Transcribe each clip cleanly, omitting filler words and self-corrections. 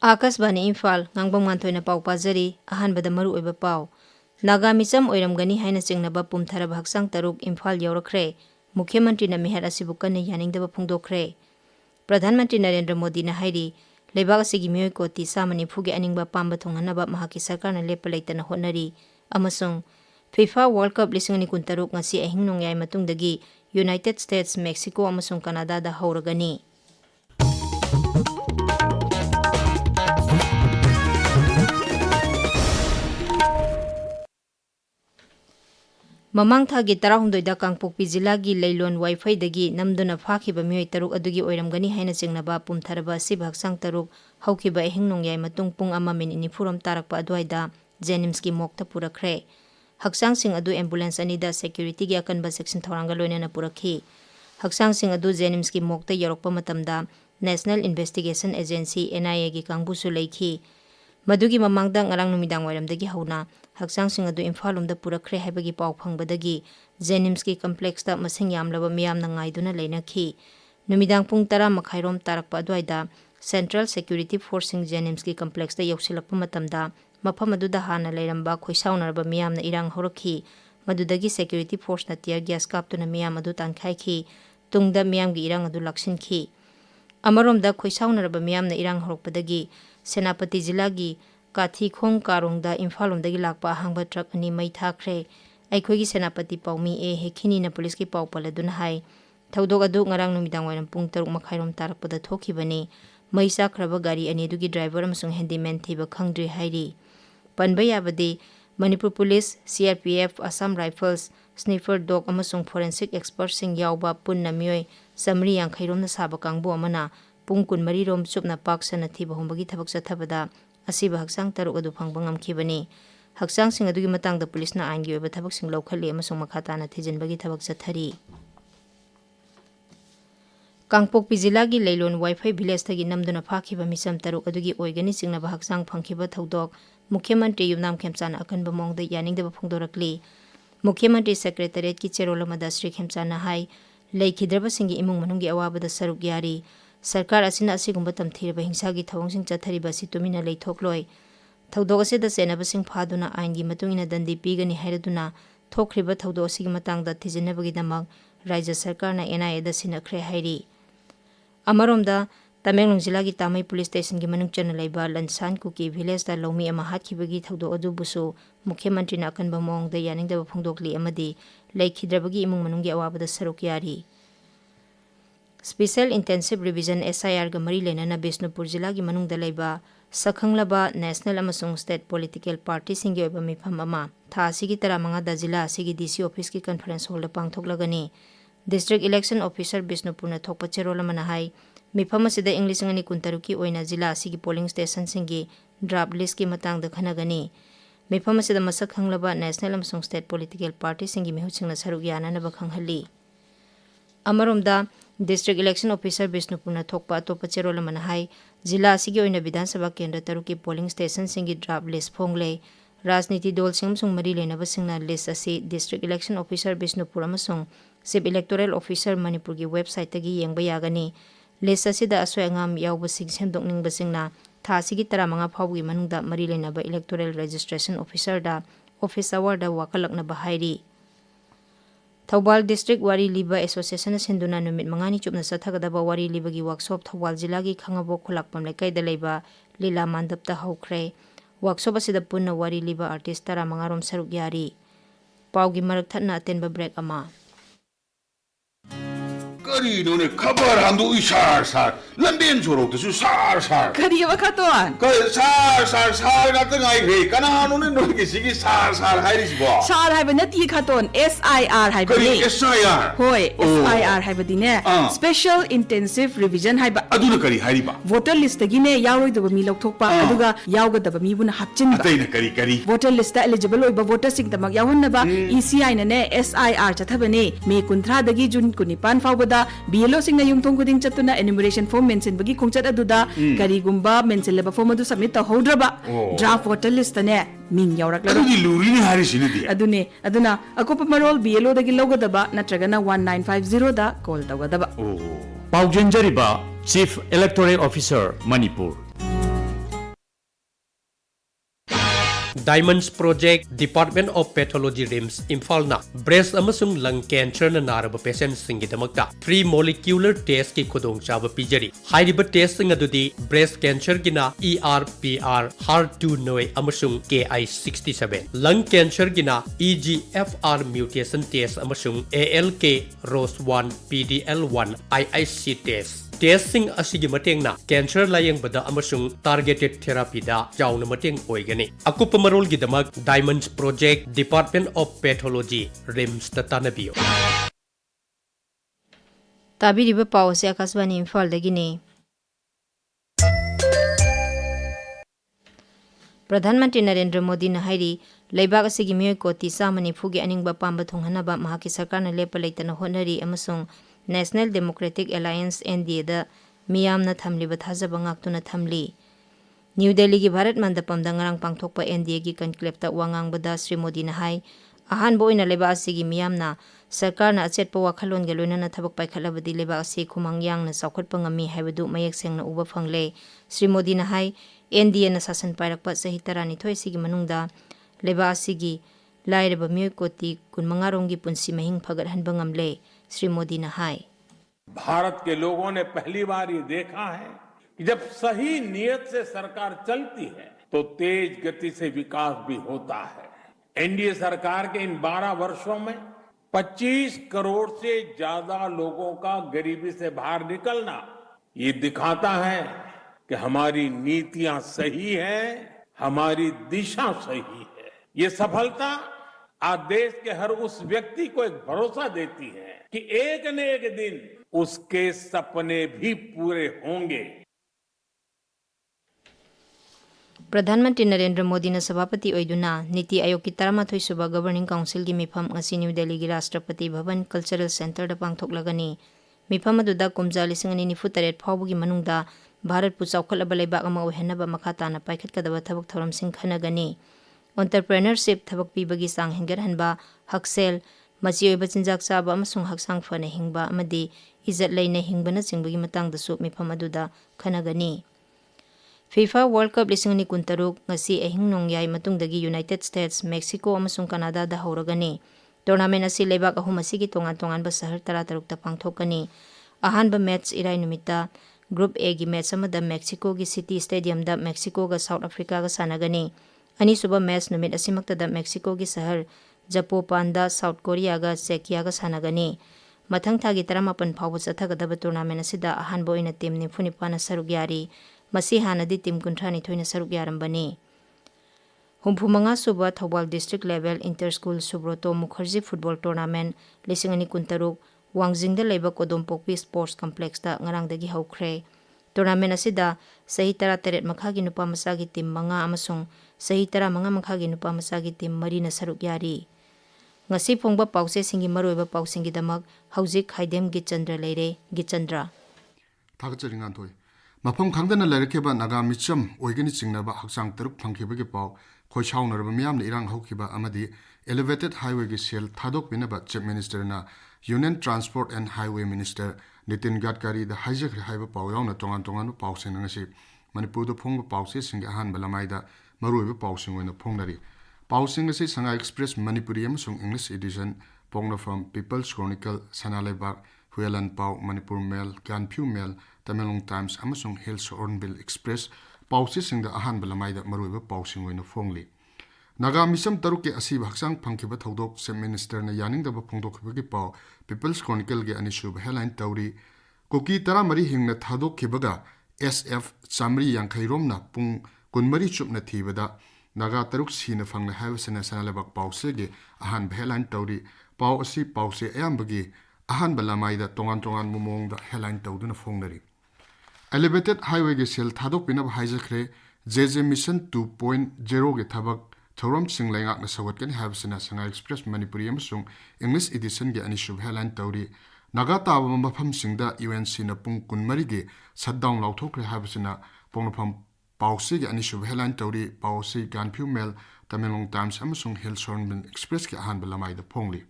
Akasbani Imphal Ngangbam Nganthoi pau pazari ahanbada maru oiba pau Naga micham oiramgani haina chingnaba pumtharaba haksang taruk Imphal yaurakhre Mukhya Mantri na meher asibu kanna yaningdaba phungdokhre Pradhan Mantri Narendra Modi na hairi leibak asigi miyoi koti samani phugi aningba pamba thonghanaba mahaki sarkarna lepa leitana hotnari amasung FIFA World Cup 2026 ngasi ahing nongyai matungdagi United States, Mexico amasung Canada da hauragani Mamang thagi tarahumdoi da Kangpokpi Jilagi Leilon Wi-Fi dagi namduna phakiba miyoi taruk adugi oiramgani haina chingnaba pumtharaba asiba haksang taruk haukiba ahing nongyai matung pung 1:24 tarakpa adwaida Jennimski mokta purakhre haksang sing adu ambulance anida security gi akanba section thoranga loinana purakhi haksang sing adu Jennimski mokta yorokpa matamda National Investigation Agency NIA gi kangbusu leikhi Madugi mamangda ngarang numidang wairamdagi hauna haksang sing adu Imphal umda purakre haibagi pau phangbadagi Jennimski complex ta masing yamlaba miyamna ngaiduna leinakhi numidang pung 10 makhairom tarakpa adwaida Central Security Force sing Jennimski complex ta yausilakpa matamda mafam aduda hana leiramba khoisaunarba miyamna irang horakhi madudagi security force na tear gas kaptuna miyam adu tankhaikhi tungda miyamgi irang adu laksinki amaromda khoisaunarba miyamna irang horokpadagi Senapati Jilagi Kathi Khong Karongda Imphal umdagi lakpa ahangba truck ani mai thakre aikhoigi Senapati Paumi e hekhini na police ki pau paladuna hai thaudok adu ngarang numidang wairam pung 3 makhairom tarakpada thokibani mai sakraba gari ani dugi driver amasung handyman thiba khangdri hairi panba yabadi Manipur Police, CRPF, Assam Rifles, Sniffer Dog amasung forensic experts sing yauba punna miyoi samri yankhairom na saba kangbu amana pung 12 rom chupna paksana thiba humbagi thabak chathabada asiba haksang taruk adu phangba ngamkhibani haksang sing adugi matangda police na ain gi oiba thabak sing laukhali amasung makhata na thijinbagi thabak chathari Kangpokpi Jilagi Leilon Wi-Fi village thagi namduna phakhiba misam taruk adugi oigani singnaba haksang phangkhiba thaudok Mukhya Mantri Yumnam Khemchana akanba mongda yaningdaba phungdorakli Mukhya Mantri Secretariat ki cherolamada Sri Khemchana hai leikidraba singi imung manunggi awabada saruk yari Sarkar asina asigumba tamthirba hingsagi thawngsing chathariba situmina leithokloi thaudok asida senaba sing phaduna aingi matungina dandi pigani hairaduna thokriba thaudok asigi matangda thijinabagi damak Raja Sarkarna NIA da sinakhre hairi Amaromda Tamenglong Jilagi Tamai Police Station gi manung chana leiba Lansan Kuki village da lomi ama hatkibagi thaudok adu busu Mukhya Mantri na akanba mongda yaningdaba phungdokli amadi leikhidrabagi imung manunggi awabada saruk yari Special Intensive Revision SIR ga mari lenana Bisnupur Jilagi manungda leiba sakhanglaba National amasung State Political Party singi oiba mifam ama tha asigi 15 da jila asigi DC office ki conference hall da pangthoklagani District Election Officer Bisnupur na thokpa cherolamana hai mifam asida English ngani kuntaru ki oina jila asigi polling station singi draft list ki matangda khanagani mifam asida masakhanglaba National amasung State Political Party singi mihuchingna saruk yanana ba khanghalli Amaromda District Election Officer Bisnupurna thokpa atopa cherolamana hai jila asigi oina Vidhan Sabha Kendra taruki polling station singi draft list phongle Rajniti dol sing mari lenaba singna list asi District Election Officer Bisnupur amasung Chief Electoral Officer Manipur gi website tagi yengba yagani list asida asoi angam yauba sing semdokningba singna tha asigi 15 phawgi manungda mari lenaba Electoral Registration Officer da office hour da wakalakna bahairi Thawbal District Wari Liba Association Sinduna numit mangani chupna sathagadaba Wari Liba gi workshop Thawbal Jilagi Khangabo Khulakpam Lekai da leiba Lila Mandapta haukre workshop asida punna Wari Liba artist tara mangarom saruk yari paugi marak thatna atenba break ama Kari nune kabar handu sar lamben jorok tu sar Kari apa katuan? Kari sar ngata ngai re kana nune nune kisi sar hai risbo Sar hai benda tiga katuan SIR hai Kari benda SIR Hoi SIR hai benda ne Special Intensive Revision hai ba Aduna kari hai riba Voter list tagi ne yauroi daba mi lokthokpa aduga yauga daba mi buna hapchinba Atayna kari Voter list ta eligible oiba voter sing tamak yawannaba ECI na ne SIR chathabane May 13 dagi June 15 fawbada BLO sing na yung tong kuding chatuna enumeration form mention bagi kongchat aduda karigumba mention leba form adu submit ta hodraba draft voter list ne ming yaurak laro Aduni luri ni hari sinidi aduna akopa marol BLO dagi logadaba natragana 1950 da call tawadaba Paujenjariba Chief Electoral Officer Manipur Diamonds Project Department of Pathology RIMS Imphal na breast amasung lung cancer na naraba patients singidamakta 3 molecular test ki khudong chaba pijari hairiba test sing adudi breast cancer gina ERPR HER2 noi amasung KI67 lung cancer gina EGFR mutation test amasung ALK ROS1 PDL1 IIC test testing asigi mateng na cancer layang bada amasung targeted therapy da jauna mateng oigani akupa marol gidamag Diamonds Project Department of Pathology RIMS tatanabiyo tabiriba paw se akasbani Imphal dagini Pradhan Mantri Narendra Modi na hairi leibak asigi miyoy koti samani phugi aningba pamba thonghanaba mahaki sarkarna lepa leitana honari amasung National Democratic Alliance NDA da miyamna thamliba thajaba ngaktuna thamli New Delhi gi Bharat Mandapamda ngarang pangthokpa NDA gi conclave ta wangangbada Sri Modi na hai ahan boina leba asigi miyamna sarkarna achetpa wakhalon ge loinana thabak paikhalabadi leba asi khumang yangna saukhatpa ngami haibadu mayek sengna uba phangle Sri Modi na hai NDA na sasan pairakpa sahi tarani thoi sigi manungda leba asigi lairaba miyoy koti kunmanga rongi punsi mahing phagat hanba ngamle Shri Modi ने हाय भारत के लोगों ने पहली बार ये देखा है कि जब सही नियत से सरकार चलती है तो तेज गति से विकास भी होता है एनडीए सरकार के इन 12 वर्षों में 25 करोड़ से ज्यादा लोगों का गरीबी से बाहर निकलना ये दिखाता है कि हमारी नीतियां सही है हमारी दिशा सही है ये सफलता आज देश के हर उस व्यक्ति को एक भरोसा देती है कि एक न एक दिन उसके सपने भी पूरे होंगे प्रधानमंत्री नरेंद्र मोदी ने सभापति ओइदुना नीति आयोग की 13 सुबा गवर्निंग काउंसिल की मिफम ngasi न्यू दिल्ली की राष्ट्रपति भवन कल्चरल सेंटर दा पांगथोकलगनी मिफम अदुदा कुमजा 1998 फावबगी मनुंगदा भारत पु चौखलबा लेबाक अमा ओहेनबा मखाताना पाइखतकदबा थबक थौरमसिंग खनगनी entrepreneurship थबक पीबगी सांग हेंगरहनबा हक्सेल मची ओइबा चिंजाक चाबा अमसुंग हक्सांग फने हिंगबा अमदी इज्जत लेने हिंगबना चिंगबगी मतंगदसु मिफम अदुदा खनगनी FIFA World Cup 2023 ngasi ahing nongyai matungdagi United States Mexico amasung Canada da hawragani tournament asi lebak ahum asigi tongan ba sahar 13 ta pangthokani ahanba match irai numita Group A gi match amada Mexico gi City Stadium da Mexico ga South Africa ga sanagani ani suba match numit asimakta da Mexico gi sahar Japan da South Korea ga Czechia ga sanagani mathang thagi 18 phawba chathagadaba tournament asida ahanba oina team ni funipana saruk yari masi hanadi team kunthani thoina saruk yarambani humphumanga suba Thobal district level inter school Subroto Mukherjee football tournament 2023 Wangjingda leba Kodompokpi sports complex da ngarangdagi haukhre tournament asida sahi 13 makhagi nupa masagi team manga amasung sahi 15 makhagi nupa masagi team marina saruk yari ngasi phongba pause singi maroiba pausingi damak haujik Khaidem Geetchandra leire Geetchandra Ngangbam Nganthoi Mafam khangdana lairkeba naga micham oigani chingnaba haksang taruk phangkhibagi paw khoichawnarba miyamna irang haukiba amadi elevated highway gi sel thadok binaba chief minister na union transport and highway minister Nitin Gadkari da hijack haiba paw yawna tongan pawse ngasi Manipur do phongba pawse singa han balamaida maruiba pawsing oina phongnari pawsing ase Sanga Express Manipuri amasung English edition pongna from People's Chronicle Sanalebak Huelan Pau Manipur Mail Ganphu Mail Tamelong Times amasung Hills Hornbill Express pawse singda ahan balamaida maruiba pawsing oina phongli Naga misam taruke asi bhaksang phangkiba thodok chief minister na yaningdaba phongdokhibagi paw People's Chronicle ge anisub headline tawri koki taramari hingna thadok khibaga SF Chamri Yankhai romna pung kunmari chupna thibada naga taruk sina phangna haibasana sanalabak pawse ge ahan headline tawri paw asi pawse ayambagi ahan balamaida tongan mumongda headline tawduna phongnari elevated highway ge sel thadok pinab haijakre JJ mission 2.0 ge thabak Thoram Singh Laingak na sawat kan habsana Sanga Express Manipuri amasung English edition ge anishub headline tawri naga taba mafam singda UNC na pung kunmari ge shutdown lauthokre habsana pongpham pawse ge anishub headline tawri pawse Ganphu Mail Tamelong Times amasung Hills Hornbill Express ge ahan balamai da phongli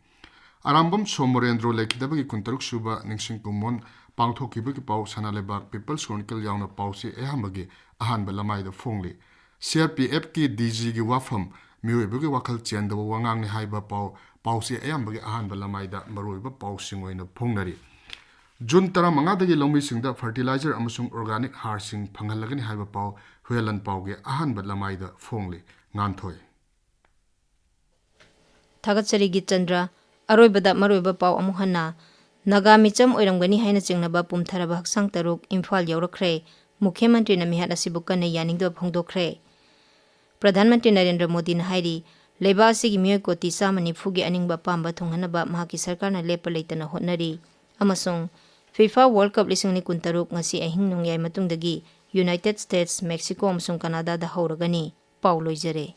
Arambam Somorendro lekidabagi kuntaruk suba ningsing kumon pangthokibagi paw sanalebak People's Chronicle yawna pawse ehambagi ahan balamai da phongli CRPF की DG की वाफम मियोइबगे वाखल चेंदब वांगांगने हाइबा पाउसे अयाम्बगे अहानबा लमाइदा मरोइबा पाउसिंग ओइना फोंगनरी जून 15 लौमीसिंगदा fertiliser अमसुंग organic Hershey's फंगहलगनी हाइबा पाउ हुयलन पाउगे अहानबा लमाइदा फोंगले Nganthoi Thagatsari Geetchandra Aroibada Maroiba Pau Amuhana Naga Micham Oiramgani Haina Chingnaba Pumtharaba Haksang Taruk Imphal Yaurakre Mukhyamantri na mihat asibukana yaningdo phongdokre Pradhan Mantri Narendra Modi na hairi leba asigi miyoi koti 190 aningba pamba thonghanaba mahaki sarkarna lepa leitana hotnari amasung FIFA World Cup 2023 ngasi ahing nongyai matungdagi United States, Mexico amasung Canada da hauragani Paulo Loijare